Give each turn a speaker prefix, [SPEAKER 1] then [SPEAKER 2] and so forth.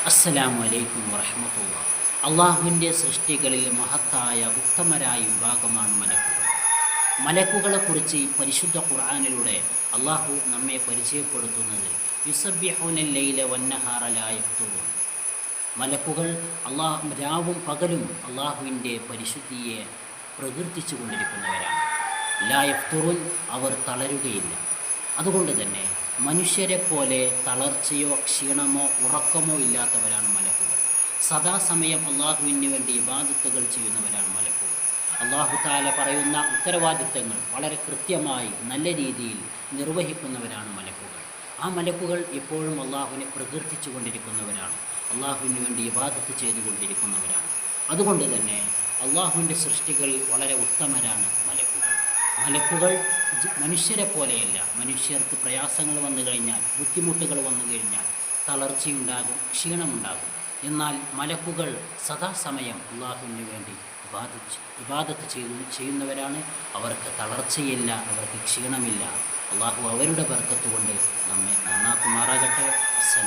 [SPEAKER 1] അസ്സലാമു അലൈക്കും വറഹ്മത്തുള്ളാഹി. അള്ളാഹുവിൻ്റെ സൃഷ്ടികളിൽ മഹത്തായ ഉത്തമരായ വിഭാഗമാണ് മലക്കുകൾ. മലക്കുകളെക്കുറിച്ച് പരിശുദ്ധ ഖുർആനിലൂടെ അള്ളാഹു നമ്മെ പരിചയപ്പെടുത്തുന്നത് യുസബ്ബിഹൂനൽ ലൈല വന്നഹാറ ലാ യഫ്തുറൂൻ. മലക്കുകൾ രാവും പകലും അള്ളാഹുവിൻ്റെ പരിശുദ്ധിയെ പ്രകീർത്തിച്ചു കൊണ്ടിരിക്കുന്നവരാണ്. ലാ യഫ്തുറൂൻ, അവർ തളരുകയില്ല. അതുകൊണ്ട് തന്നെ മനുഷ്യരെ പോലെ തളർച്ചയോ ക്ഷീണമോ ഉറക്കമോ ഇല്ലാത്തവരാണ് മലക്കുകൾ. സദാസമയം അള്ളാഹുവിന് വേണ്ടി ഇബാദത്തുകൾ ചെയ്യുന്നവരാണ് മലക്കുകൾ. അള്ളാഹു തആല പറയുന്ന ഉത്തരവാദിത്തങ്ങൾ വളരെ കൃത്യമായി നല്ല രീതിയിൽ നിർവഹിക്കുന്നവരാണ് മലക്കുകൾ. ആ മലക്കുകൾ എപ്പോഴും അള്ളാഹുവിനെ പ്രകീർത്തിച്ചു കൊണ്ടിരിക്കുന്നവരാണ്, അള്ളാഹുവിന് വേണ്ടി ഇബാദത്ത് ചെയ്തുകൊണ്ടിരിക്കുന്നവരാണ്. അതുകൊണ്ട് തന്നെ അള്ളാഹുവിൻ്റെ സൃഷ്ടികൾ വളരെ ഉത്തമരാണ് മലക്കുകൾ. മലക്കുകൾ മനുഷ്യരെ പോലെയല്ല. മനുഷ്യർക്ക് പ്രയാസങ്ങൾ വന്നു കഴിഞ്ഞാൽ, ബുദ്ധിമുട്ടുകൾ വന്നു കഴിഞ്ഞാൽ തളർച്ചയുണ്ടാകും, ക്ഷീണമുണ്ടാകും. എന്നാൽ മലക്കുകൾ സദാസമയം അള്ളാഹുവിന് വേണ്ടി ഇബാദത്ത് ചെയ്യുന്നവരാണ്. അവർക്ക് തളർച്ചയില്ല, അവർക്ക് ക്ഷീണമില്ല. അള്ളാഹു അവരുടെ ബർക്കത്ത് കൊണ്ട് നമ്മെ നന്നാക്കുമാറാകട്ടെ. അസ്സലാം.